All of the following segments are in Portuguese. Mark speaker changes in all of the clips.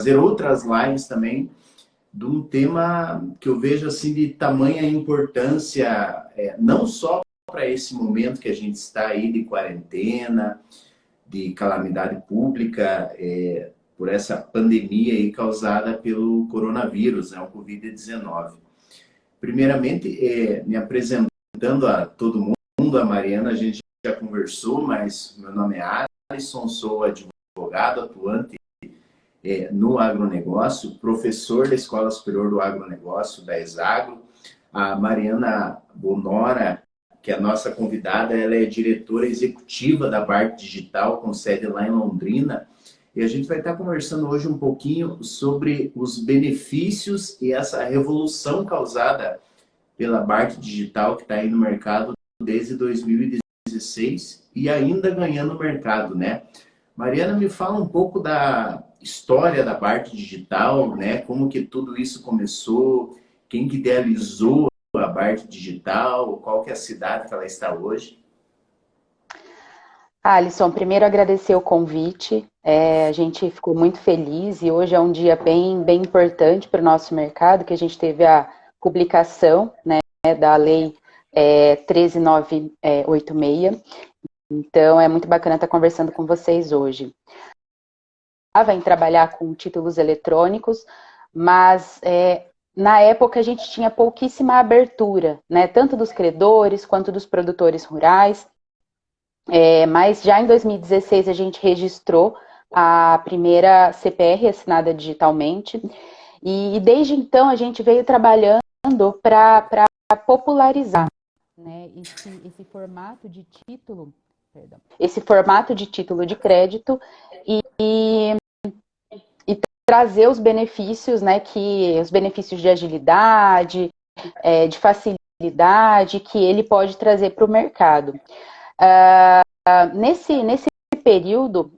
Speaker 1: fazer outras lives também de um tema que eu vejo assim de tamanha importância, não só para esse momento que a gente está aí de quarentena, de calamidade pública, por essa pandemia aí causada pelo coronavírus, né, o Covid-19. Primeiramente, me apresentando a todo mundo, a Mariana, a gente já conversou, mas meu nome é Alisson, sou advogado atuante no agronegócio, professor da Escola Superior do Agronegócio, da Exagro. A Mariana Bonora, que é a nossa convidada, ela é diretora executiva da BART Digital, com sede lá em Londrina. E a gente vai estar conversando hoje um pouquinho sobre os benefícios e essa revolução causada pela BART Digital, que está aí no mercado desde 2016 e ainda ganhando mercado, né? Mariana, me fala um pouco da história da BART Digital, né? Como que tudo isso começou, quem que idealizou a BART Digital, qual que é a cidade que ela está hoje?
Speaker 2: Alisson, primeiro agradecer o convite, a gente ficou muito feliz e hoje é um dia bem importante para o nosso mercado, que a gente teve a publicação, né, da Lei 13.986, então é muito bacana estar conversando com vocês hoje. Em trabalhar com títulos eletrônicos, mas na época a gente tinha pouquíssima abertura, né, tanto dos credores quanto dos produtores rurais. Mas já em 2016 a gente registrou a primeira CPR assinada digitalmente e desde então a gente veio trabalhando para popularizar, né, esse formato de título, esse formato de título de crédito e trazer os benefícios, né, os benefícios de agilidade, de facilidade que ele pode trazer para o mercado. Nesse período,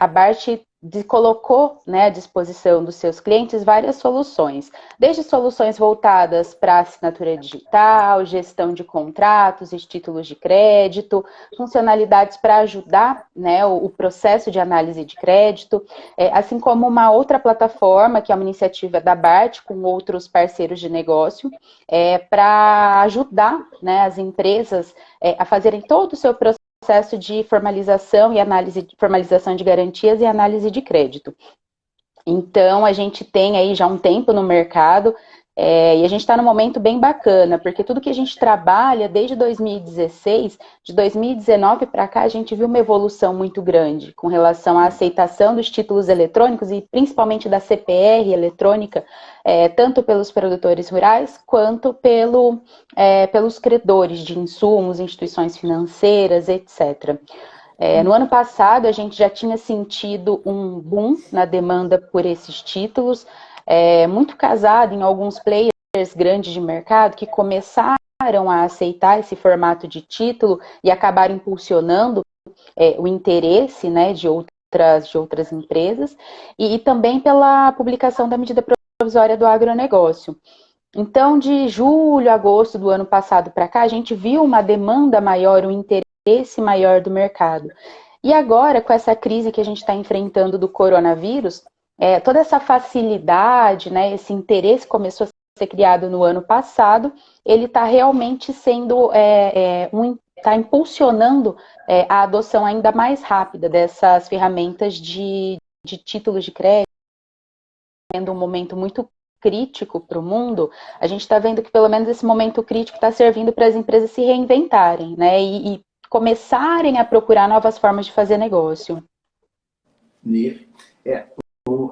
Speaker 2: a BART colocou, né, à disposição dos seus clientes várias soluções, desde soluções voltadas para assinatura digital, gestão de contratos e títulos de crédito, funcionalidades para ajudar, né, o processo de análise de crédito, assim como uma outra plataforma, que é uma iniciativa da BART com outros parceiros de negócio, para ajudar, né, as empresas a fazerem todo o seu processo de formalização e análise, formalização de garantias e análise de crédito. Então, a gente tem aí já um tempo no mercado e a gente está num momento bem bacana, porque tudo que a gente trabalha desde 2016, de 2019 para cá, a gente viu uma evolução muito grande com relação à aceitação dos títulos eletrônicos e principalmente da CPR eletrônica, tanto pelos produtores rurais quanto pelos credores de insumos, instituições financeiras, etc. No ano passado, a gente já tinha sentido um boom na demanda por esses títulos, muito casado em alguns players grandes de mercado que começaram a aceitar esse formato de título e acabaram impulsionando o interesse, né, de outras empresas, e também pela publicação da medida provisória do agronegócio. Então, de julho, agosto do ano passado para cá, a gente viu uma demanda maior, um interesse maior do mercado. E agora, com essa crise que a gente está enfrentando do coronavírus, toda essa facilidade, né, esse interesse começou a ser criado no ano passado, ele está realmente sendo, está impulsionando a adoção ainda mais rápida dessas ferramentas de títulos de crédito, sendo um momento muito crítico para o mundo. A gente está vendo que pelo menos esse momento crítico está servindo para as empresas se reinventarem, né, e começarem a procurar novas formas de fazer negócio.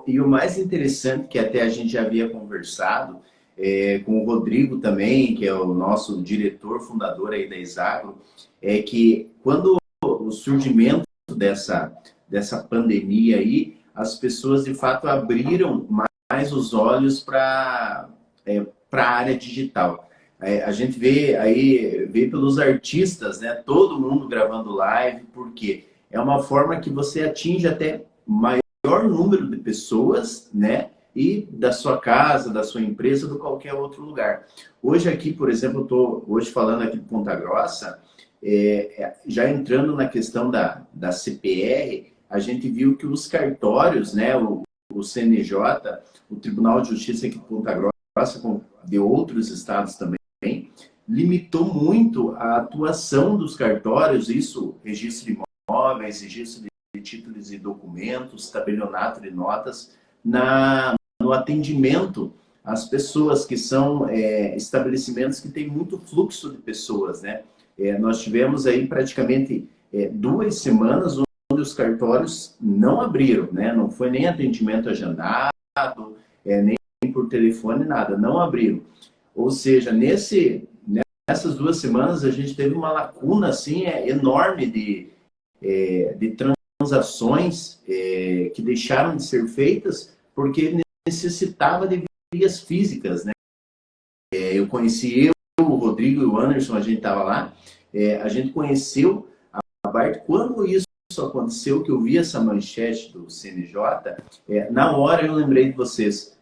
Speaker 1: E o mais interessante, que até a gente já havia conversado com o Rodrigo também, que é o nosso diretor fundador aí da Exagro, é que quando o surgimento dessa pandemia aí, as pessoas de fato abriram mais os olhos para a área digital. A gente vê pelos artistas, né? Todo mundo gravando live, porque é uma forma que você atinge até maior número de pessoas, né? E da sua casa, da sua empresa, de qualquer outro lugar. Hoje aqui, por exemplo, eu estou hoje falando aqui de Ponta Grossa, já entrando na questão da CPR, a gente viu que os cartórios, né? o CNJ, o Tribunal de Justiça aqui de Ponta Grossa, de outros estados também, limitou muito a atuação dos cartórios, isso, registro de imóveis, registro de títulos e documentos, tabelionato de notas, no atendimento às pessoas que são estabelecimentos que têm muito fluxo de pessoas, né? Nós tivemos aí praticamente 2 semanas onde os cartórios não abriram, né? Não foi nem atendimento agendado, nem por telefone, nada, não abriram. Ou seja, nessas 2 semanas a gente teve uma lacuna assim, enorme de transações que deixaram de ser feitas porque necessitava de vias físicas, né? Eu conheci o Rodrigo e o Anderson, a gente estava lá, a gente conheceu a Bart quando isso aconteceu, que eu vi essa manchete do CNJ, na hora eu lembrei de vocês.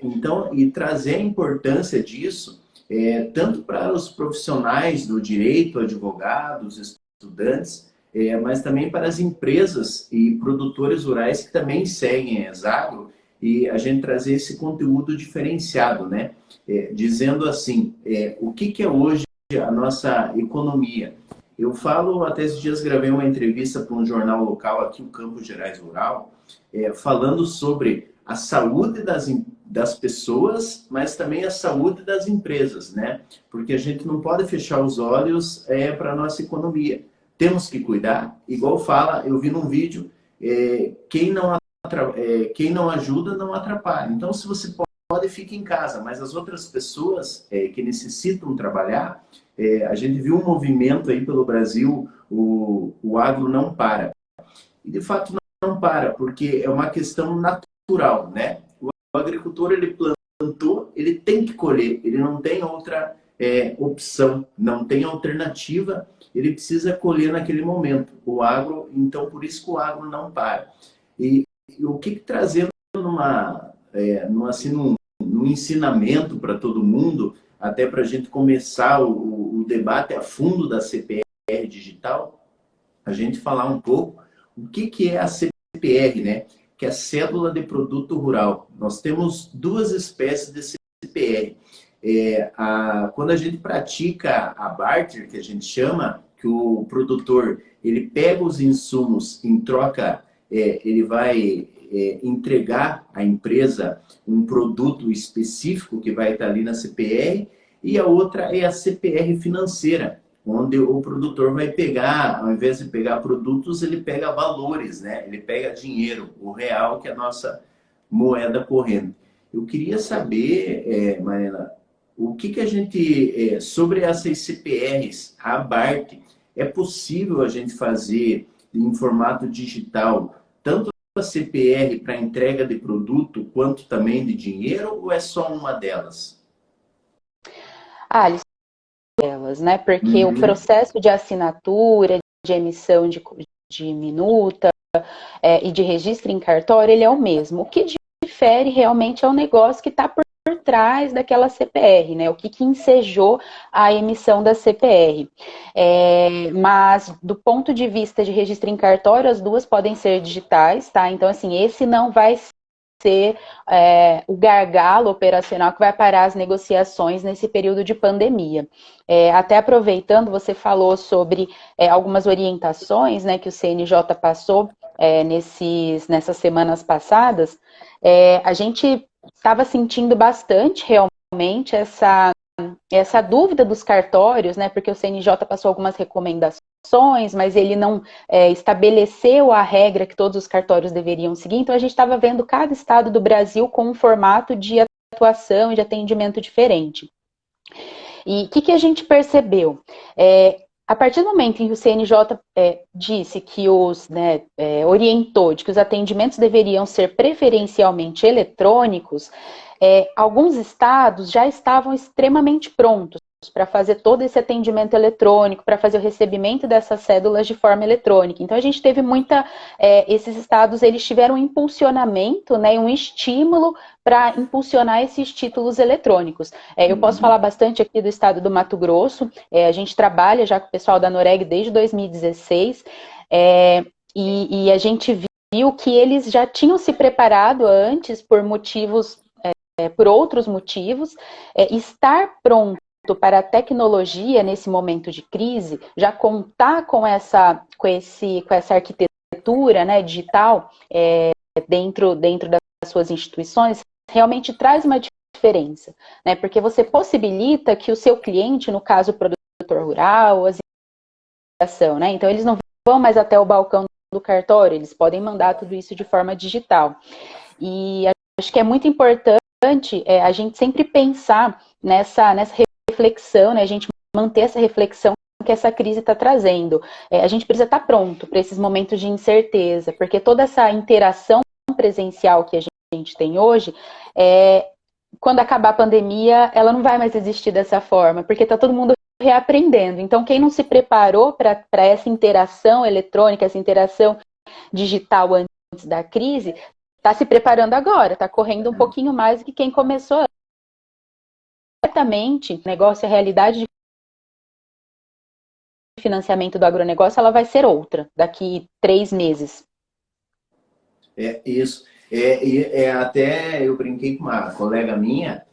Speaker 1: Então, e trazer a importância disso, tanto para os profissionais do direito, advogados, estudantes, mas também para as empresas e produtores rurais que também seguem a Exagro, e a gente trazer esse conteúdo diferenciado, né? Dizendo assim, o que é hoje a nossa economia? Eu falo, até esses dias gravei uma entrevista para um jornal local aqui, o Campos Gerais Rural, falando sobre a saúde das pessoas, mas também a saúde das empresas, né? Porque a gente não pode fechar os olhos para a nossa economia. Temos que cuidar, igual fala, eu vi num vídeo, quem não ajuda não atrapalha. Então, se você pode, fique em casa, mas as outras pessoas que necessitam trabalhar, a gente viu um movimento aí pelo Brasil, o agro não para. E de fato não para, porque é uma questão natural, né? O agricultor, ele plantou, ele tem que colher, ele não tem outra opção, não tem alternativa, ele precisa colher naquele momento. O agro, então por isso que o agro não para. E o que trazendo num ensinamento para todo mundo, até para a gente começar o debate a fundo da CPR digital, a gente falar um pouco o que é a CPR, né? Que é a Cédula de Produto Rural. Nós temos 2 espécies de CPR. Quando a gente pratica a barter, que a gente chama, que o produtor ele pega os insumos em troca, ele vai entregar à empresa um produto específico que vai estar ali na CPR, e a outra é a CPR financeira, onde o produtor vai pegar, ao invés de pegar produtos, ele pega valores, né? Ele pega dinheiro, o real, que é a nossa moeda corrente. Eu queria saber, Mariana, o que a gente, sobre essas CPRs, a BART, é possível a gente fazer em formato digital, tanto a CPR para entrega de produto, quanto também de dinheiro, ou é só uma delas?
Speaker 2: Alice, delas, né? Porque o processo de assinatura, de emissão de minuta e de registro em cartório, ele é o mesmo. O que difere realmente é o negócio que está por trás daquela CPR, né? O que ensejou a emissão da CPR. Mas, do ponto de vista de registro em cartório, as 2 podem ser digitais, tá? Então, assim, esse não vai ser o gargalo operacional que vai parar as negociações nesse período de pandemia. Até aproveitando, você falou sobre algumas orientações, né, que o CNJ passou nessas semanas passadas. A gente estava sentindo bastante realmente essa dúvida dos cartórios, né, porque o CNJ passou algumas recomendações, mas ele não estabeleceu a regra que todos os cartórios deveriam seguir. Então, a gente estava vendo cada estado do Brasil com um formato de atuação e de atendimento diferente. E o que a gente percebeu? A partir do momento em que o CNJ disse que orientou de que os atendimentos deveriam ser preferencialmente eletrônicos, alguns estados já estavam extremamente prontos para fazer todo esse atendimento eletrônico, para fazer o recebimento dessas cédulas de forma eletrônica. Então, a gente teve esses estados, eles tiveram um impulsionamento, né, um estímulo para impulsionar esses títulos eletrônicos. Eu posso falar bastante aqui do estado do Mato Grosso, a gente trabalha já com o pessoal da Noreg desde 2016, e a gente viu que eles já tinham se preparado antes por motivos, por outros motivos, estar pronto para a tecnologia nesse momento de crise, já contar com essa arquitetura, né, digital dentro das suas instituições, realmente traz uma diferença, né? Porque você possibilita que o seu cliente, no caso o produtor rural, né? Então eles não vão mais até o balcão do cartório, eles podem mandar tudo isso de forma digital. E acho que é muito importante a gente sempre pensar nessa reflexão, né? A gente manter essa reflexão que essa crise está trazendo. A gente precisa estar pronto para esses momentos de incerteza, porque toda essa interação presencial que a gente tem hoje, quando acabar a pandemia, ela não vai mais existir dessa forma, porque está todo mundo reaprendendo. Então, quem não se preparou para essa interação eletrônica, essa interação digital antes da crise, está se preparando agora, está correndo um pouquinho mais do que quem começou antes. Certamente, o negócio, a realidade de financiamento do agronegócio, ela vai ser outra daqui 3 meses.
Speaker 1: Isso. Até eu brinquei com uma colega minha,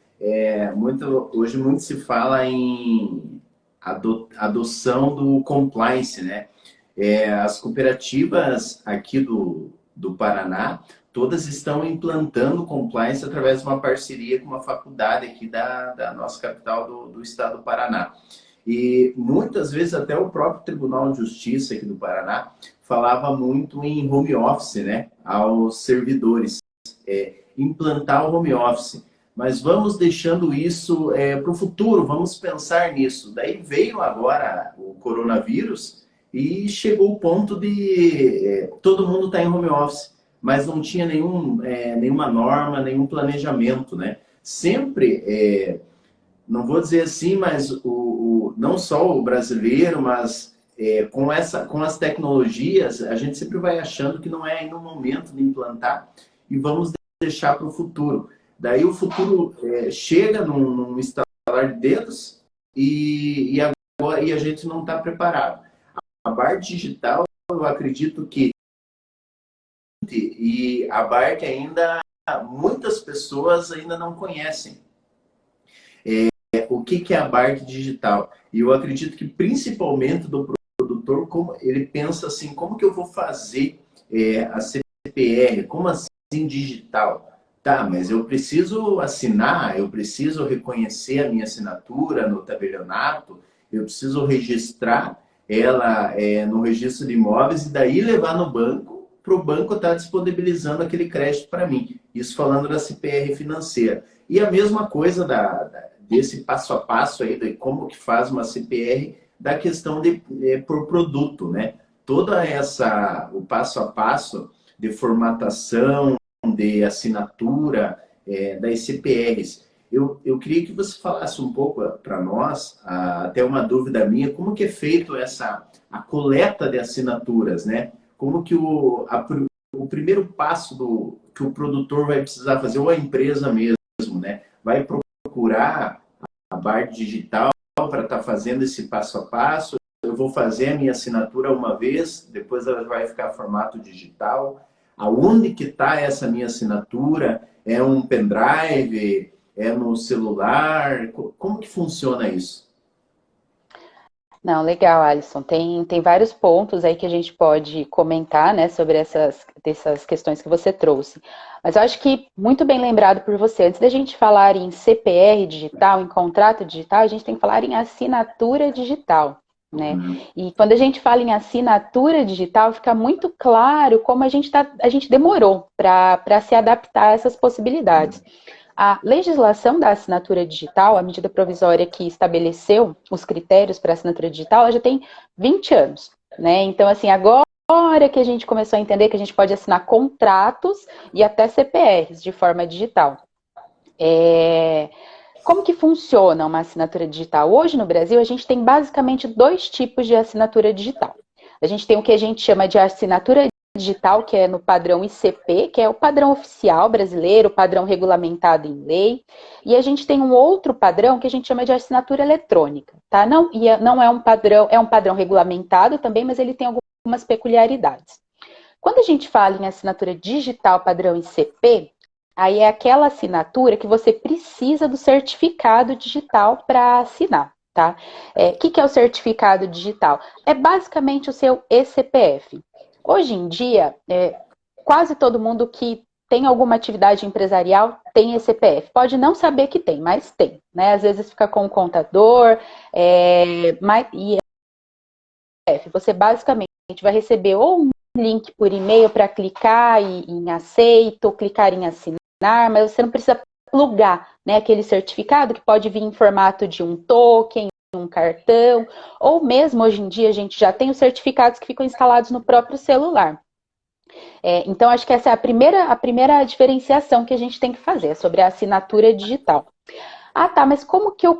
Speaker 1: hoje muito se fala em adoção do compliance, né? As cooperativas aqui do Paraná, todas estão implantando compliance através de uma parceria com uma faculdade aqui da nossa capital do estado do Paraná. E muitas vezes até o próprio Tribunal de Justiça aqui do Paraná falava muito em home office, né, aos servidores, implantar o home office. Mas vamos deixando isso para o futuro, vamos pensar nisso. Daí veio agora o coronavírus e chegou o ponto de todo mundo está em home office, mas não tinha nenhuma norma, nenhum planejamento, né? Sempre, não vou dizer assim, mas não só o brasileiro, mas com as tecnologias, a gente sempre vai achando que não é ainda o momento de implantar e vamos deixar para o futuro. Daí o futuro chega num estalar de dedos e a gente não está preparado. A BART digital, eu acredito que e a BART ainda muitas pessoas ainda não conhecem. O que é a BART digital? E eu acredito que principalmente do produtor, como ele pensa assim, como que eu vou fazer a CPR? Como assim digital? Tá, mas eu preciso assinar, eu preciso reconhecer a minha assinatura no tabelionato, eu preciso registrar ela no registro de imóveis e daí levar no banco, para o banco estar disponibilizando aquele crédito para mim. Isso falando da CPR financeira. E a mesma coisa desse passo a passo aí, de como que faz uma CPR, da questão por produto, né? O passo a passo de formatação, de assinatura das CPRs. Eu queria que você falasse um pouco para nós, até uma dúvida minha, como que é feito a coleta de assinaturas, né? Como que o primeiro passo que o produtor vai precisar fazer, ou a empresa mesmo, né? Vai procurar a BART digital para estar fazendo esse passo a passo. Eu vou fazer a minha assinatura uma vez, depois ela vai ficar formato digital. Aonde que está essa minha assinatura? É um pendrive? É no celular? Como que funciona isso?
Speaker 2: Não, legal, Alisson. Tem vários pontos aí que a gente pode comentar, né, sobre essas questões que você trouxe. Mas eu acho que, muito bem lembrado por você, antes da gente falar em CPR digital, em contrato digital, a gente tem que falar em assinatura digital, né? E quando a gente fala em assinatura digital, fica muito claro como a gente demorou para se adaptar a essas possibilidades. A legislação da assinatura digital, a medida provisória que estabeleceu os critérios para a assinatura digital, ela já tem 20 anos, né? Então, assim, agora que a gente começou a entender que a gente pode assinar contratos e até CPRs de forma digital. Como que funciona uma assinatura digital? Hoje no Brasil, a gente tem basicamente 2 tipos de assinatura digital. A gente tem o que a gente chama de assinatura digital, que é no padrão ICP, que é o padrão oficial brasileiro, o padrão regulamentado em lei. E a gente tem um outro padrão que a gente chama de assinatura eletrônica, tá? Não é um padrão regulamentado também, mas ele tem algumas peculiaridades. Quando a gente fala em assinatura digital padrão ICP, aí é aquela assinatura que você precisa do certificado digital para assinar, tá? Que é o certificado digital? É basicamente o seu eCPF. Hoje em dia, quase todo mundo que tem alguma atividade empresarial tem eCPF. Pode não saber que tem, mas tem, né? Às vezes fica com o contador, e você basicamente vai receber ou um link por e-mail para clicar em aceito, ou clicar em assinar, mas você não precisa plugar, né, aquele certificado que pode vir em formato de um token, um cartão, ou mesmo hoje em dia a gente já tem os certificados que ficam instalados no próprio celular. Então, acho que essa é a primeira diferenciação que a gente tem que fazer sobre a assinatura digital. Ah, tá, mas como que eu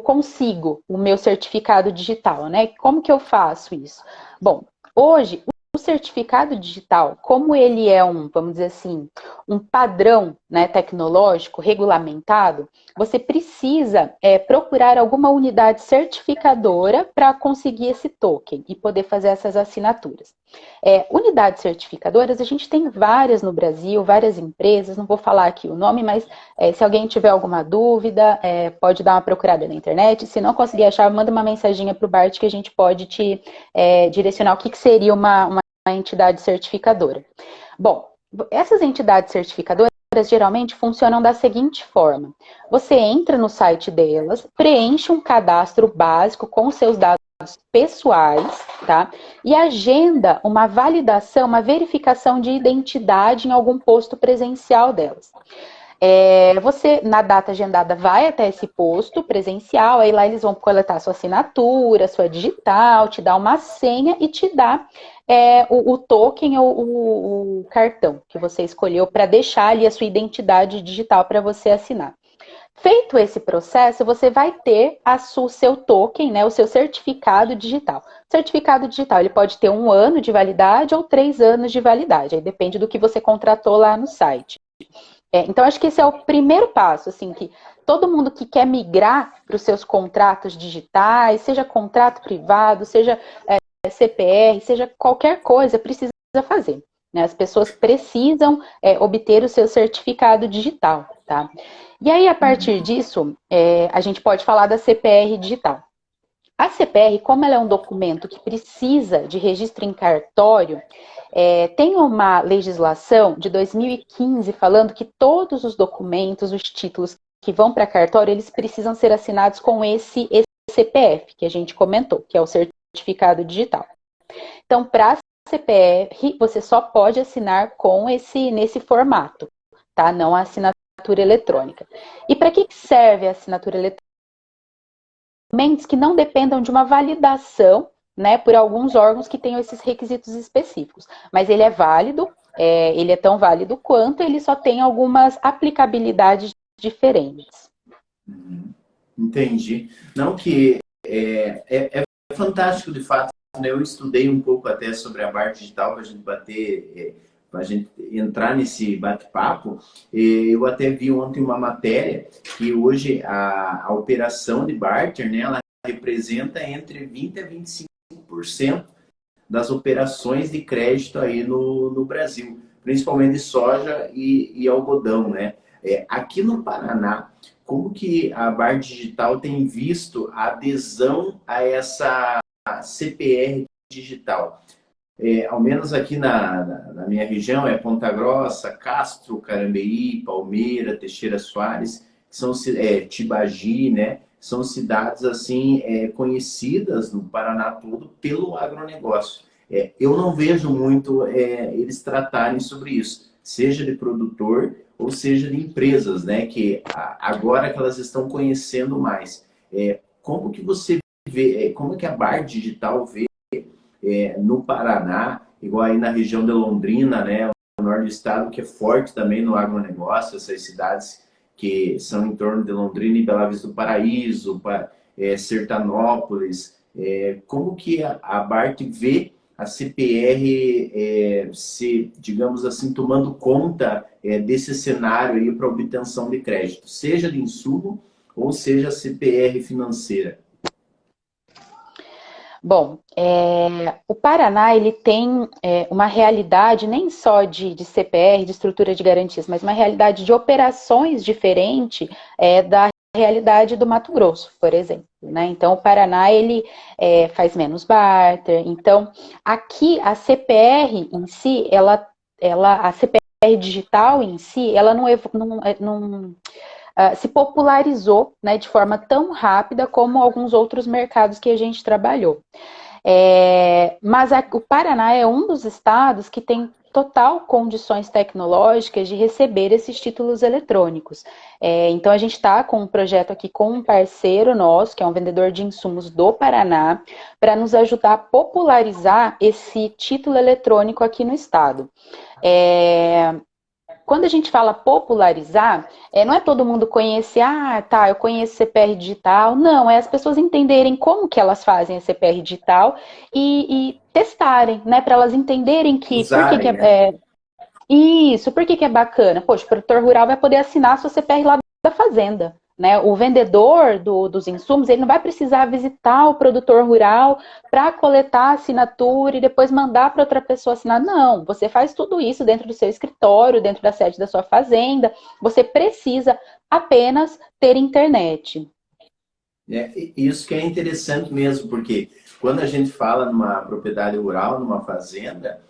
Speaker 2: consigo o meu certificado digital, né? Como que eu faço isso? Bom, hoje, o certificado digital, como ele é vamos dizer assim, um padrão, né, tecnológico, regulamentado, você precisa procurar alguma unidade certificadora para conseguir esse token e poder fazer essas assinaturas. Unidades certificadoras, a gente tem várias no Brasil, várias empresas, não vou falar aqui o nome, mas se alguém tiver alguma dúvida, pode dar uma procurada na internet. Se não conseguir achar, manda uma mensaginha para o Bart que a gente pode te direcionar o que seria uma entidade certificadora. Bom, essas entidades certificadoras geralmente funcionam da seguinte forma. Você entra no site delas, preenche um cadastro básico com os seus dados pessoais, tá? E agenda uma validação, uma verificação de identidade em algum posto presencial delas. Você, na data agendada, vai até esse posto presencial, aí lá eles vão coletar sua assinatura, sua digital, te dar uma senha e te dar o token ou o cartão que você escolheu para deixar ali a sua identidade digital para você assinar. Feito esse processo, você vai ter o seu token, né, o seu certificado digital. O certificado digital ele pode ter 1 ano de validade ou 3 anos de validade, aí depende do que você contratou lá no site. Então, acho que esse é o primeiro passo, assim, que todo mundo que quer migrar para os seus contratos digitais, seja contrato privado, seja CPR, seja qualquer coisa, precisa fazer. Né? As pessoas precisam obter o seu certificado digital, tá? E aí, a partir disso, a gente pode falar da CPR digital. A CPR, como ela é um documento que precisa de registro em cartório, tem uma legislação de 2015 falando que todos os documentos, os títulos que vão para cartório, eles precisam ser assinados com esse CPF, que a gente comentou, que é o certificado digital. Então, para a CPR, você só pode assinar nesse formato, tá? Não a assinatura eletrônica. E para que serve a assinatura eletrônica? Documentos que não dependam de uma validação, né, por alguns órgãos que tenham esses requisitos específicos. Mas ele é válido, ele é tão válido quanto, ele só tem algumas aplicabilidades diferentes.
Speaker 1: Entendi. Não que é fantástico, de fato, né? Eu estudei um pouco até sobre a parte digital para a gente para a gente entrar nesse bate-papo. Eu até vi ontem uma matéria que hoje a operação de barter, né, ela representa entre 20% a 25% das operações de crédito aí no Brasil, principalmente de soja e algodão, né? Aqui no Paraná, como que a Bar Digital tem visto a adesão a essa CPR digital? Ao menos aqui na minha região, Ponta Grossa, Castro, Carambeí, Palmeira, Teixeira Soares, que são Tibagi, né? São cidades assim conhecidas no Paraná todo pelo agronegócio. Eu não vejo muito eles tratarem sobre isso, seja de produtor ou seja de empresas, né? Que agora que elas estão conhecendo mais. Como que você vê, como que a Bar Digital vê no Paraná, igual aí na região de Londrina, né, o norte do estado, que é forte também no agronegócio, essas cidades que são em torno de Londrina e Bela Vista do Paraíso, Sertanópolis, como que a BART vê a CPR digamos assim, tomando conta desse cenário aí para obtenção de crédito, seja de insumo ou seja CPR financeira?
Speaker 2: Bom, o Paraná ele tem uma realidade nem só de CPR, de estrutura de garantias, mas uma realidade de operações diferente da realidade do Mato Grosso, por exemplo. Né? Então, o Paraná ele faz menos barter. Então, aqui a CPR em si, a CPR digital em si, ela não se popularizou, né, de forma tão rápida como alguns outros mercados que a gente trabalhou. Mas o Paraná é um dos estados que tem total condições tecnológicas de receber esses títulos eletrônicos. Então, a gente está com um projeto aqui com um parceiro nosso, que é um vendedor de insumos do Paraná, para nos ajudar a popularizar esse título eletrônico aqui no estado. Quando a gente fala popularizar, não é todo mundo conhecer, eu conheço CPR digital. Não, é as pessoas entenderem como que elas fazem a CPR digital e testarem, né? Para elas entenderem que
Speaker 1: Usarem, né?
Speaker 2: Isso, por que é bacana? Poxa, o produtor rural vai poder assinar a sua CPR lá da fazenda. Né? O vendedor dos insumos, ele não vai precisar visitar o produtor rural para coletar a assinatura e depois mandar para outra pessoa assinar. Não, você faz tudo isso dentro do seu escritório, dentro da sede da sua fazenda. Você precisa apenas ter internet.
Speaker 1: Isso que é interessante mesmo, porque quando a gente fala numa propriedade rural, numa fazenda,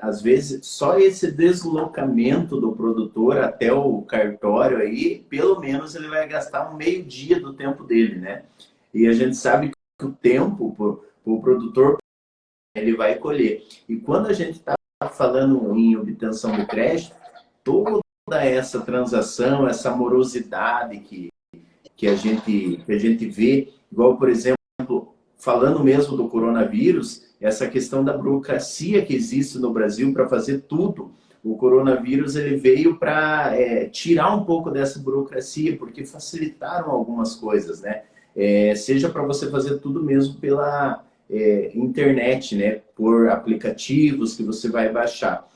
Speaker 1: às vezes só esse deslocamento do produtor até o cartório aí, pelo menos ele vai gastar um meio dia do tempo dele, né? E a gente sabe que o tempo para o produtor ele vai colher. E quando a gente está falando em obtenção de crédito, toda essa transação, essa morosidade que a gente vê, igual, por exemplo, falando mesmo do coronavírus, essa questão da burocracia que existe no Brasil para fazer tudo. O coronavírus ele veio para tirar um pouco dessa burocracia, porque facilitaram algumas coisas, né? Seja para você fazer tudo mesmo pela internet, né? Por aplicativos que você vai baixar.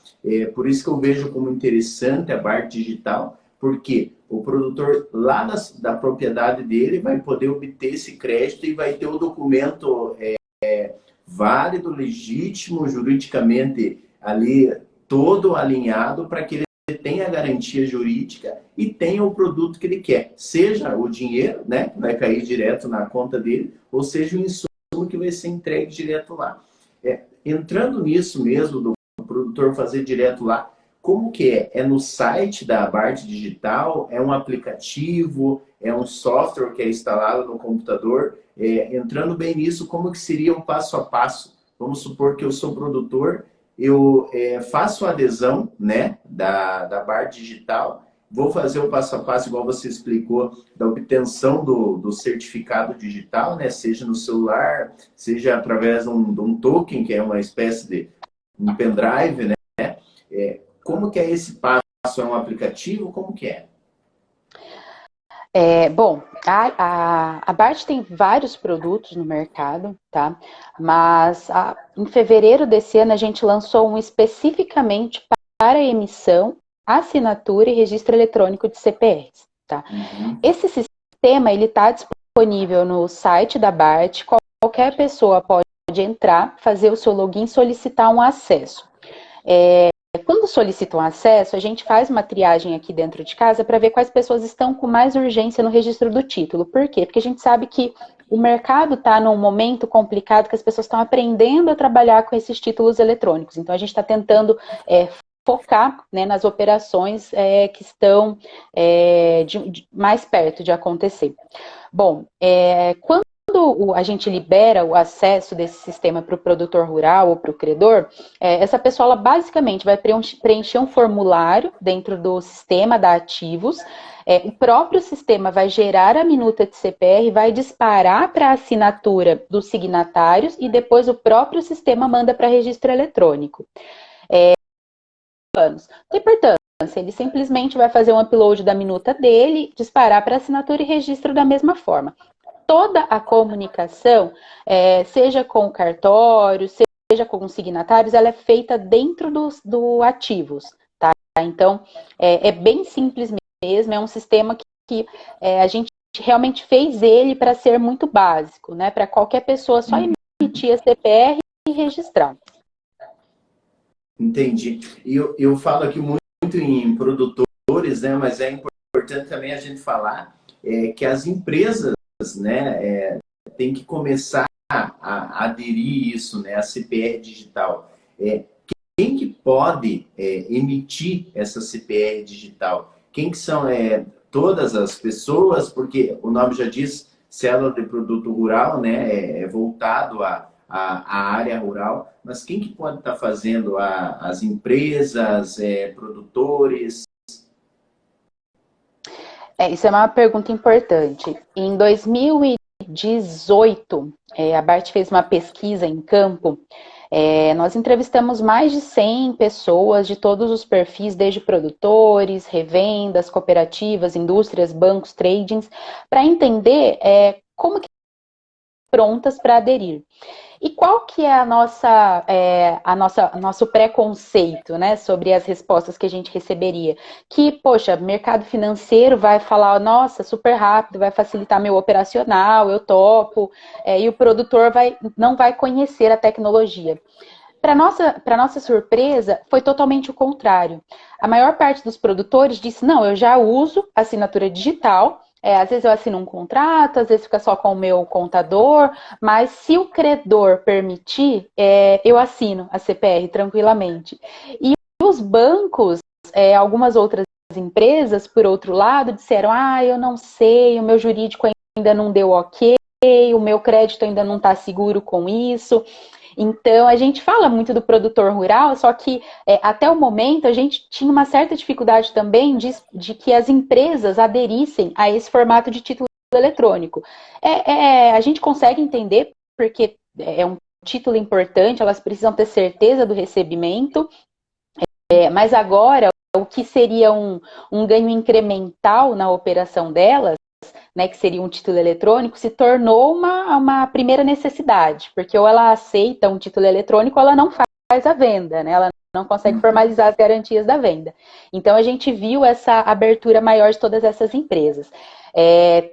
Speaker 1: Por isso que eu vejo como interessante a parte digital, porque o produtor lá da propriedade dele vai poder obter esse crédito e vai ter o documento válido, legítimo, juridicamente ali todo alinhado para que ele tenha a garantia jurídica e tenha o produto que ele quer. Seja o dinheiro, né, que vai cair direto na conta dele, ou seja o insumo que vai ser entregue direto lá. Entrando nisso mesmo, do produtor fazer direto lá, como que é? É no site da Bart Digital? É um aplicativo? É um software que é instalado no computador? Entrando bem nisso, como que seria o passo a passo? Vamos supor que eu sou produtor, eu faço a adesão, né, da Bart Digital, vou fazer o passo a passo, igual você explicou, da obtenção do certificado digital, né, seja no celular, seja através de um token, que é uma espécie de um pendrive, né? Como que é esse passo? É um aplicativo? Como que é?
Speaker 2: Bom, a Bart tem vários produtos no mercado, tá? Mas em fevereiro desse ano a gente lançou um especificamente para emissão, assinatura e registro eletrônico de CPRs, tá?
Speaker 1: Uhum.
Speaker 2: Esse sistema ele está disponível no site da Bart. Qualquer pessoa pode entrar, fazer o seu login, solicitar um acesso. Quando solicitam acesso, a gente faz uma triagem aqui dentro de casa para ver quais pessoas estão com mais urgência no registro do título. Por quê? Porque a gente sabe que o mercado está num momento complicado, que as pessoas estão aprendendo a trabalhar com esses títulos eletrônicos. Então, a gente está tentando focar, né, nas operações que estão mais perto de acontecer. Bom, quando a gente libera o acesso desse sistema para o produtor rural ou para o credor, essa pessoa ela basicamente vai preencher um formulário dentro do sistema da Ativos. O próprio sistema vai gerar a minuta de CPR, vai disparar para a assinatura dos signatários e depois o próprio sistema manda para registro eletrônico. Não tem importância, ele simplesmente vai fazer um upload da minuta dele, disparar para assinatura e registro da mesma forma. Toda a comunicação, seja com o cartório, seja com os signatários, ela é feita dentro do Ativos, tá? Então, é bem simples mesmo, é um sistema que a gente realmente fez ele para ser muito básico, né? Para qualquer pessoa só emitir a CPR e registrar.
Speaker 1: Entendi. E eu falo aqui muito em produtores, né? Mas é importante também a gente falar que as empresas, né, têm que começar a aderir isso, né, a CPR digital. Quem que pode emitir essa CPR digital? Quem que são todas as pessoas? Porque o nome já diz célula de produto rural, né? É voltado à área rural. Mas quem que pode estar fazendo? As empresas, produtores?
Speaker 2: Isso é uma pergunta importante. Em 2018, a BART fez uma pesquisa em campo. Nós entrevistamos mais de 100 pessoas de todos os perfis, desde produtores, revendas, cooperativas, indústrias, bancos, tradings, para entender como que prontas para aderir. E qual que é nosso preconceito, né, sobre as respostas que a gente receberia? Que, poxa, mercado financeiro vai falar, nossa, super rápido, vai facilitar meu operacional, eu topo, e o produtor não vai conhecer a tecnologia. Para nossa surpresa, foi totalmente o contrário. A maior parte dos produtores disse, não, eu já uso assinatura digital, às vezes eu assino um contrato, às vezes fica só com o meu contador, mas se o credor permitir, eu assino a CPR tranquilamente. E os bancos, algumas outras empresas, por outro lado, disseram, eu não sei, o meu jurídico ainda não deu ok, o meu crédito ainda não está seguro com isso. Então, a gente fala muito do produtor rural, só que até o momento a gente tinha uma certa dificuldade também de que as empresas aderissem a esse formato de título eletrônico. A gente consegue entender, porque é um título importante, elas precisam ter certeza do recebimento, mas agora o que seria um ganho incremental na operação delas, né, que seria um título eletrônico, se tornou uma primeira necessidade, porque ou ela aceita um título eletrônico ou ela não faz a venda, né? Ela não consegue formalizar as garantias da venda. Então, a gente viu essa abertura maior de todas essas empresas.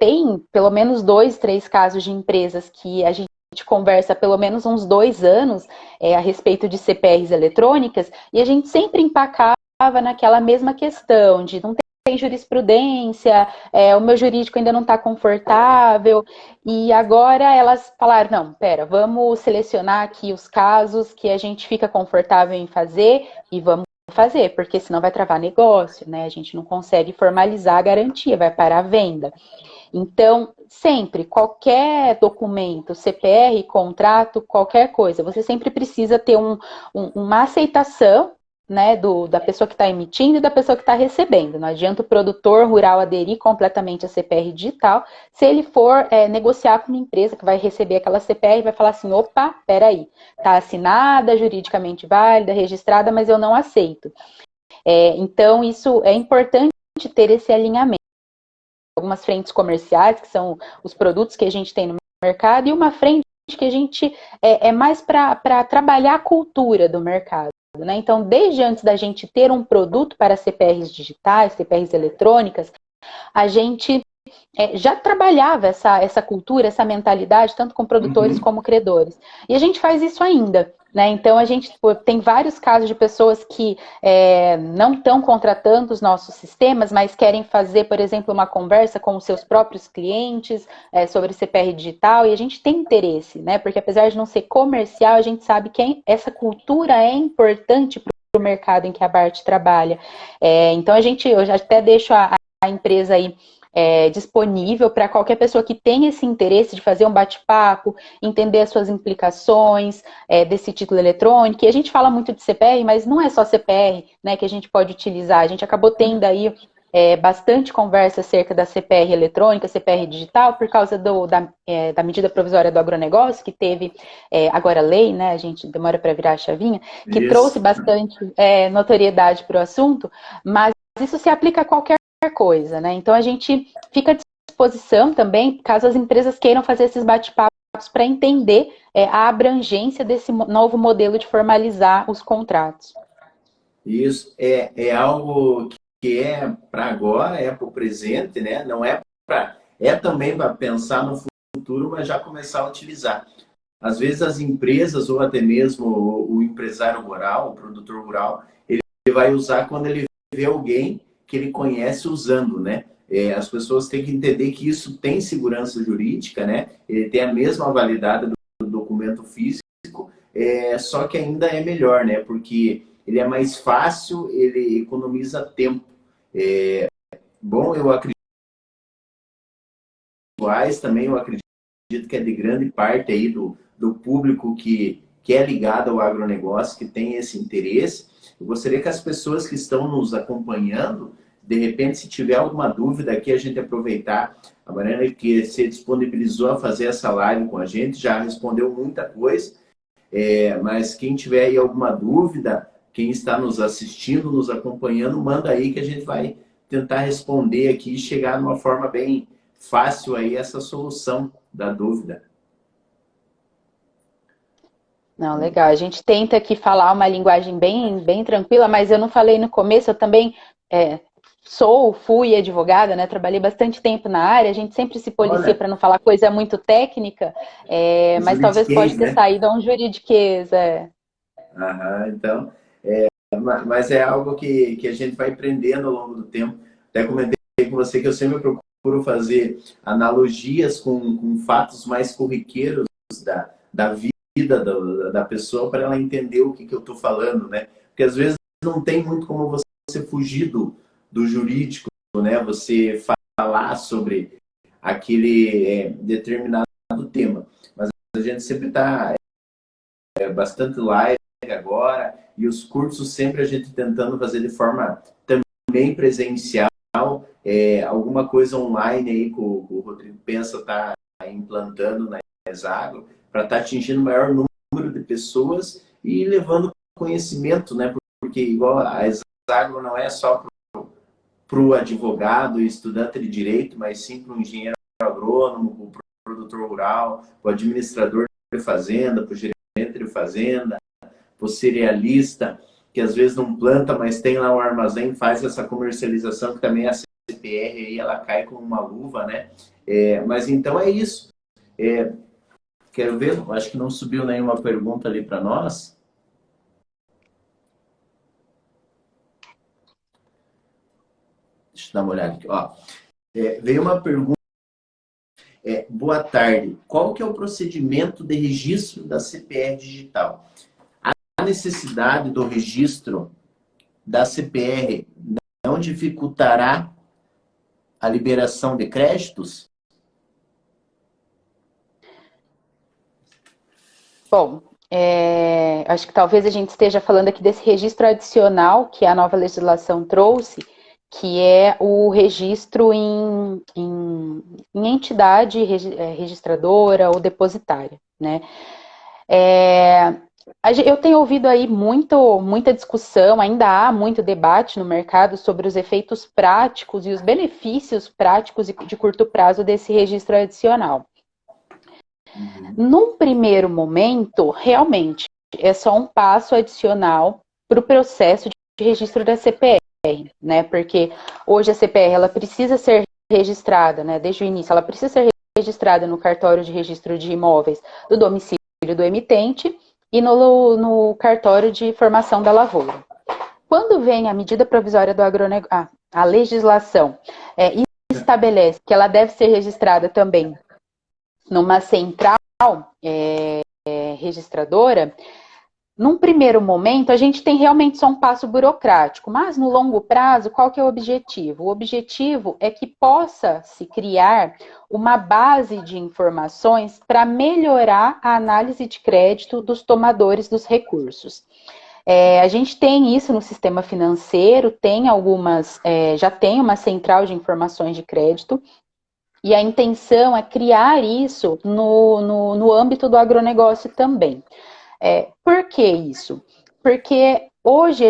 Speaker 2: Tem pelo menos 2, 3 casos de empresas que a gente conversa há pelo menos uns 2 anos a respeito de CPRs eletrônicas, e a gente sempre empacava naquela mesma questão de não tem jurisprudência, o meu jurídico ainda não está confortável, e agora elas falaram, não, pera, vamos selecionar aqui os casos que a gente fica confortável em fazer e vamos fazer, porque senão vai travar negócio, né? A gente não consegue formalizar a garantia, vai parar a venda. Então, sempre, qualquer documento, CPR, contrato, qualquer coisa, você sempre precisa ter uma aceitação, né, da pessoa que está emitindo e da pessoa que está recebendo. Não adianta o produtor rural aderir completamente à CPR digital se ele for negociar com uma empresa que vai receber aquela CPR e vai falar assim, opa, peraí, está assinada, juridicamente válida, registrada, mas eu não aceito. Então, isso é importante ter esse alinhamento. Algumas frentes comerciais, que são os produtos que a gente tem no mercado, e uma frente que a gente é mais para trabalhar a cultura do mercado. Né? Então, desde antes da gente ter um produto para CPRs digitais, CPRs eletrônicas, a gente já trabalhava essa cultura, essa mentalidade, tanto com produtores como credores. E a gente faz isso ainda. Né? Então, a gente tem vários casos de pessoas que não estão contratando os nossos sistemas, mas querem fazer, por exemplo, uma conversa com os seus próprios clientes sobre CPR digital, e a gente tem interesse, né? Porque apesar de não ser comercial, a gente sabe que essa cultura é importante para o mercado em que a BART trabalha. Então, eu já até deixo a empresa aí disponível para qualquer pessoa que tenha esse interesse de fazer um bate-papo, entender as suas implicações desse título eletrônico. E a gente fala muito de CPR, mas não é só CPR, né, que a gente pode utilizar. A gente acabou tendo aí bastante conversa acerca da CPR eletrônica, CPR digital, por causa da medida provisória do agronegócio, que teve agora lei, né, a gente demora para virar a chavinha, que trouxe bastante notoriedade para o assunto, mas isso se aplica a qualquer coisa, né? Então a gente fica à disposição também, caso as empresas queiram fazer esses bate-papos para entender a abrangência desse novo modelo de formalizar os contratos.
Speaker 1: Isso é algo que é para agora, é para o presente, né? Não é para. É também para pensar no futuro, mas já começar a utilizar. Às vezes as empresas ou até mesmo o empresário rural, o produtor rural, ele vai usar quando ele vê alguém que ele conhece usando, né? As pessoas têm que entender que isso tem segurança jurídica, né? Ele tem a mesma validade do documento físico, só que ainda é melhor, né? Porque ele é mais fácil, ele economiza tempo. Bom, eu acredito também, eu acredito que é de grande parte aí do público que é ligado ao agronegócio, que tem esse interesse. Eu gostaria que as pessoas que estão nos acompanhando, de repente, se tiver alguma dúvida aqui, a gente aproveitar a maneira que se disponibilizou a fazer essa live com a gente, já respondeu muita coisa, mas quem tiver aí alguma dúvida, quem está nos assistindo, nos acompanhando, manda aí que a gente vai tentar responder aqui e chegar numa forma bem fácil aí essa solução da dúvida.
Speaker 2: Não, legal. A gente tenta aqui falar uma linguagem bem tranquila, mas eu não falei no começo, eu também fui advogada, né? Trabalhei bastante tempo na área, a gente sempre se policia para não falar coisa muito técnica, mas talvez pode ter saído um juridiquês.
Speaker 1: Então, mas é algo que a gente vai aprendendo ao longo do tempo. Até comentei com você que eu sempre procuro fazer analogias com fatos mais corriqueiros da vida da pessoa para ela entender o que eu estou falando, né? Porque às vezes não tem muito como você fugir do jurídico, né? Você falar sobre aquele determinado tema. Mas a gente sempre está bastante live agora e os cursos sempre a gente tentando fazer de forma também presencial, alguma coisa online aí que o Rodrigo pensa tá implantando na Exagro para estar atingindo o maior número de pessoas e levando conhecimento, né? Porque igual a Exagro não é só para o advogado e estudante de direito, mas sim para o engenheiro agrônomo, para o produtor rural, para o administrador de fazenda, para o gerente de fazenda, para o cerealista, que às vezes não planta, mas tem lá um armazém, faz essa comercialização, que também a CPR aí, ela cai como uma luva, né? Mas então é isso. Quero ver, acho que não subiu nenhuma pergunta ali para nós. Deixa eu dar uma olhada aqui. Veio uma pergunta. Boa tarde. Qual que é o procedimento de registro da CPR digital? A necessidade do registro da CPR não dificultará a liberação de créditos?
Speaker 2: Bom, acho que talvez a gente esteja falando aqui desse registro adicional que a nova legislação trouxe, que é o registro em entidade registradora ou depositária, né? Eu tenho ouvido aí muita discussão, ainda há muito debate no mercado sobre os efeitos práticos e os benefícios práticos e de curto prazo desse registro adicional. Num primeiro momento, realmente, é só um passo adicional para o processo de registro da CPR, né? Porque hoje a CPR ela precisa ser registrada, né? Desde o início, ela precisa ser registrada no cartório de registro de imóveis do domicílio do emitente e no cartório de formação da lavoura. Quando vem a medida provisória do agronegócio, a legislação estabelece que ela deve ser registrada também numa central registradora, num primeiro momento, a gente tem realmente só um passo burocrático, mas no longo prazo, qual que é o objetivo? O objetivo é que possa se criar uma base de informações para melhorar a análise de crédito dos tomadores dos recursos. A gente tem isso no sistema financeiro, já tem uma central de informações de crédito, e a intenção é criar isso no âmbito do agronegócio também. Por que isso? Porque hoje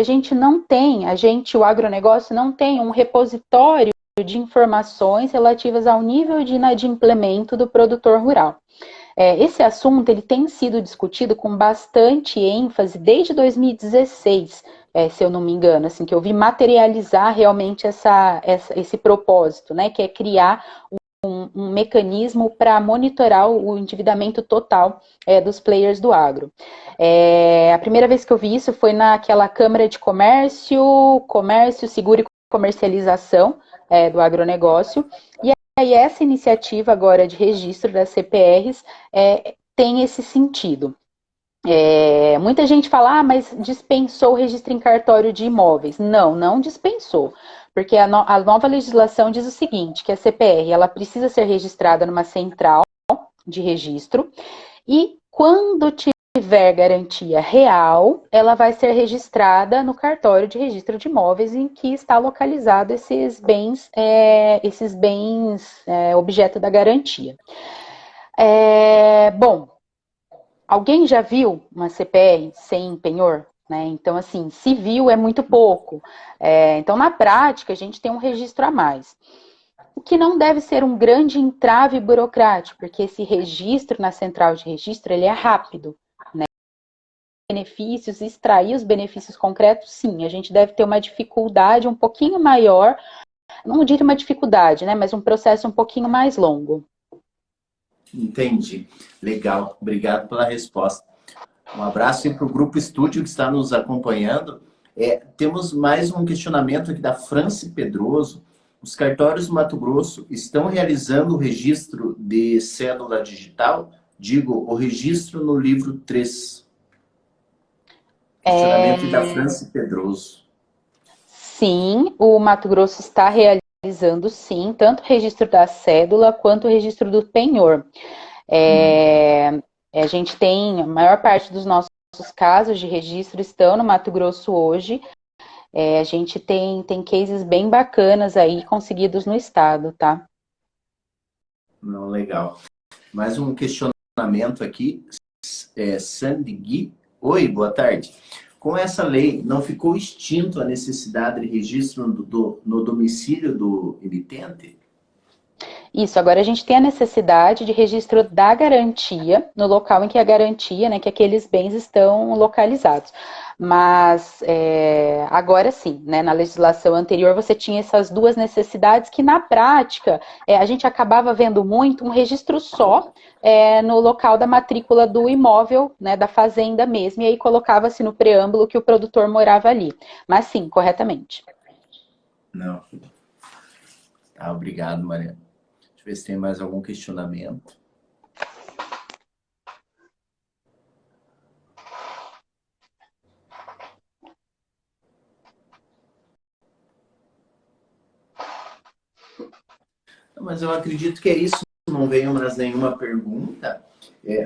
Speaker 2: o agronegócio não tem um repositório de informações relativas ao nível de inadimplemento do produtor rural. Esse assunto ele tem sido discutido com bastante ênfase desde 2016, se eu não me engano, assim, que eu vi materializar realmente esse propósito, né, que é criar um mecanismo para monitorar o endividamento total dos players do agro. A primeira vez que eu vi isso foi naquela Câmara de Comércio, Seguro e Comercialização do agronegócio, e aí essa iniciativa agora de registro das CPRs tem esse sentido. Muita gente fala, mas dispensou o registro em cartório de imóveis. Não, não dispensou. Porque a nova legislação diz o seguinte, que a CPR ela precisa ser registrada numa central de registro e quando tiver garantia real, ela vai ser registrada no cartório de registro de imóveis em que está localizado esses bens objeto da garantia. Bom, alguém já viu uma CPR sem penhor? Né? Então, assim, se viu é muito pouco. Então, na prática, a gente tem um registro a mais. O que não deve ser um grande entrave burocrático, porque esse registro na central de registro, ele é rápido. Né? Benefícios, extrair os benefícios concretos, sim, a gente deve ter uma dificuldade um pouquinho maior, não diria uma dificuldade, né? Mas um processo um pouquinho mais longo.
Speaker 1: Entendi. Legal. Obrigado pela resposta. Um abraço para o Grupo Estúdio que está nos acompanhando. Temos mais um questionamento aqui da Franci Pedroso. Os cartórios do Mato Grosso estão realizando o registro de cédula digital? Digo, o registro no livro 3. Questionamento da Franci Pedroso. Sim,
Speaker 2: o Mato Grosso está realizando, sim, tanto o registro da cédula quanto o registro do penhor. A gente tem, a maior parte dos nossos casos de registro estão no Mato Grosso hoje. A gente tem cases bem bacanas aí conseguidos no estado, tá?
Speaker 1: Não, legal. Mais um questionamento aqui. Sandy Gui. Oi, boa tarde. Com essa lei, não ficou extinto a necessidade de registro no domicílio do emitente?
Speaker 2: Isso, agora a gente tem a necessidade de registro da garantia no local em que a garantia, né, que aqueles bens estão localizados. Mas agora sim, né, na legislação anterior você tinha essas duas necessidades que na prática a gente acabava vendo muito um registro só no local da matrícula do imóvel, né, da fazenda mesmo, e aí colocava-se no preâmbulo que o produtor morava ali. Mas sim, corretamente.
Speaker 1: Não. Tá, obrigado, Mariana. Deixa eu ver se tem mais algum questionamento. Mas eu acredito que é isso. Não veio mais nenhuma pergunta.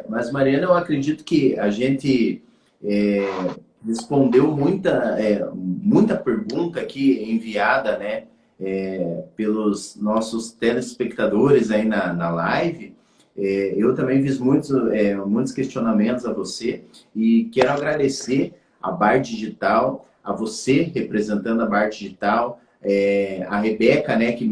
Speaker 1: Mas, Mariana, eu acredito que a gente respondeu muita pergunta aqui enviada, né? Pelos nossos telespectadores aí na live. Eu também fiz muitos questionamentos a você e quero agradecer a Bar Digital, a você representando a Bar Digital, a Rebeca, né, que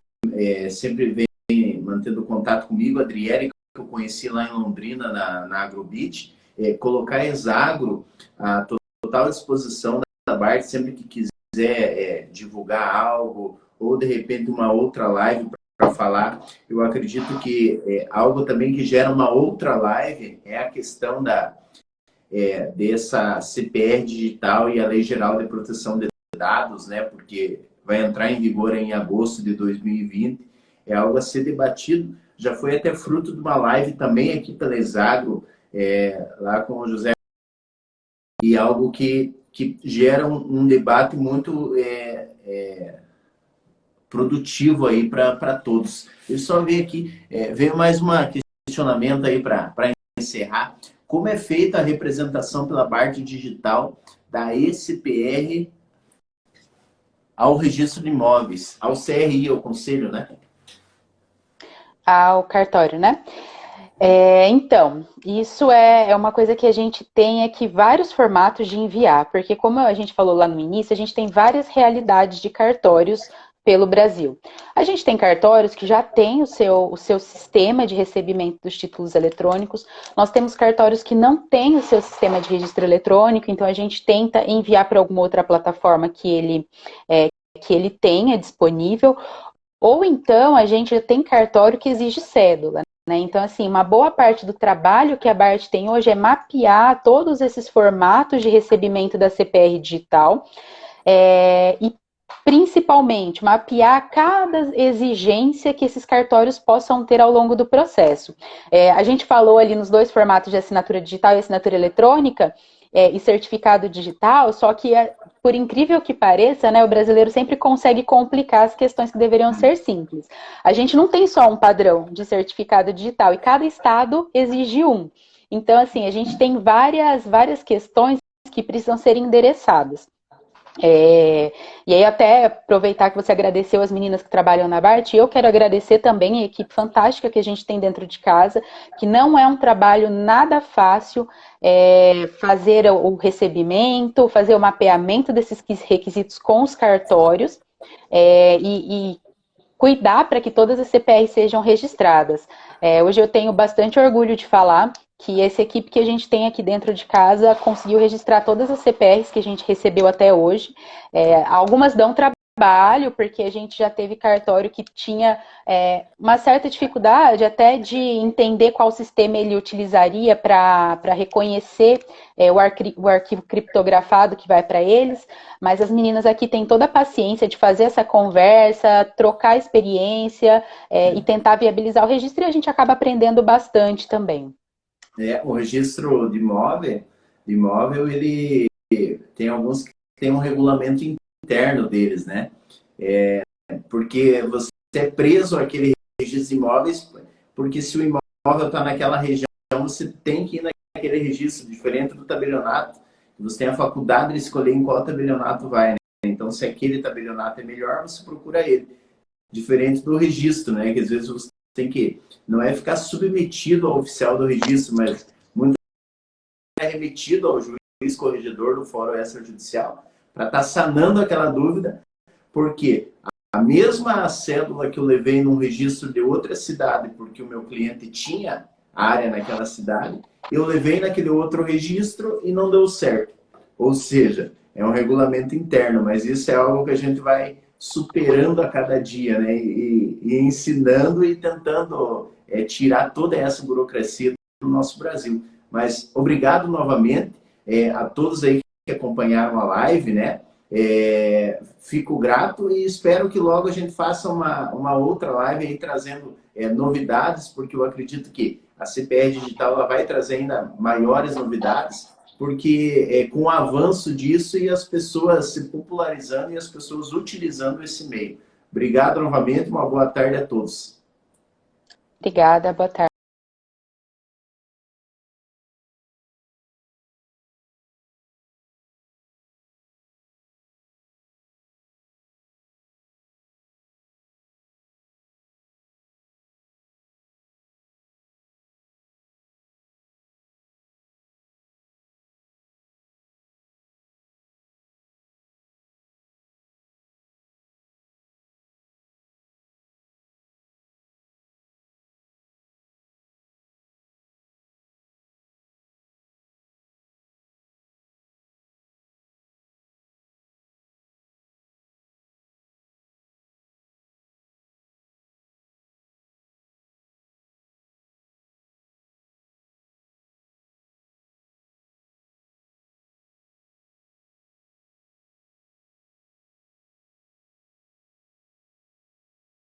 Speaker 1: sempre vem mantendo contato comigo, a Adriele, que eu conheci lá em Londrina, na Agrobit, colocar a Exagro à total disposição da Bart, sempre que quiser divulgar algo, ou de repente uma outra live para falar. Eu acredito que algo também que gera uma outra live é a questão dessa CPR digital e a Lei Geral de Proteção de Dados, né? Porque vai entrar em vigor em agosto de 2020. É algo a ser debatido. Já foi até fruto de uma live também aqui pela Exagro, lá com o José. E algo que gera um debate muito produtivo aí para todos. Eu só vi aqui, veio mais um questionamento aí para encerrar. Como é feita a representação pela parte digital da ECPR ao registro de imóveis, ao CRI, ao Conselho, né?
Speaker 2: Ao cartório, né? Então, isso é uma coisa que a gente tem aqui vários formatos de enviar, porque como a gente falou lá no início, a gente tem várias realidades de cartórios pelo Brasil. A gente tem cartórios que já têm o seu sistema de recebimento dos títulos eletrônicos, nós temos cartórios que não têm o seu sistema de registro eletrônico, então a gente tenta enviar para alguma outra plataforma que ele tenha disponível, Ou então a gente tem cartório que exige cédula, né? Então, assim, uma boa parte do trabalho que a BART tem hoje é mapear todos esses formatos de recebimento da CPR digital, e principalmente mapear cada exigência que esses cartórios possam ter ao longo do processo. A gente falou ali nos dois formatos de assinatura digital e assinatura eletrônica, e certificado digital, só que, por incrível que pareça, né, o brasileiro sempre consegue complicar as questões que deveriam ser simples. A gente não tem só um padrão de certificado digital, e cada estado exige um. Então, assim, a gente tem várias questões que precisam ser endereçadas. E aí até aproveitar que você agradeceu as meninas que trabalham na BART, eu quero agradecer também a equipe fantástica que a gente tem dentro de casa, que não é um trabalho nada fácil, fazer o recebimento, fazer o mapeamento desses requisitos com os cartórios, e cuidar para que todas as CPRs sejam registradas. Hoje eu tenho bastante orgulho de falar que essa equipe que a gente tem aqui dentro de casa conseguiu registrar todas as CPRs que a gente recebeu até hoje. Algumas dão trabalho, porque a gente já teve cartório que tinha uma certa dificuldade até de entender qual sistema ele utilizaria para reconhecer o arquivo criptografado que vai para eles, mas as meninas aqui têm toda a paciência de fazer essa conversa, trocar experiência e tentar viabilizar o registro, e a gente acaba aprendendo bastante também.
Speaker 1: O registro de imóvel, ele tem alguns que tem um regulamento interno deles, né? Porque você é preso àquele registro de imóveis, porque se o imóvel está naquela região, você tem que ir naquele registro, diferente do tabelionato. Você tem a faculdade de escolher em qual tabelionato vai, né? Então, se aquele tabelionato é melhor, você procura ele. Diferente do registro, né? Que às vezes você tem que... Não é ficar submetido ao oficial do registro, mas muito é remetido ao juiz corregedor do fórum extrajudicial para estar sanando aquela dúvida, porque a mesma cédula que eu levei num registro de outra cidade, porque o meu cliente tinha área naquela cidade, eu levei naquele outro registro e não deu certo. Ou seja, é um regulamento interno, mas isso é algo que a gente vai superando a cada dia, né? E ensinando e tentando tirar toda essa burocracia do nosso Brasil. Mas obrigado novamente a todos aí que acompanharam a live, né? Fico grato e espero que logo a gente faça uma outra live aí trazendo novidades, porque eu acredito que a CPR Digital ela vai trazer ainda maiores novidades, porque com o avanço disso e as pessoas se popularizando e as pessoas utilizando esse meio. Obrigado novamente, uma boa tarde a todos.
Speaker 2: Obrigada, boa tarde.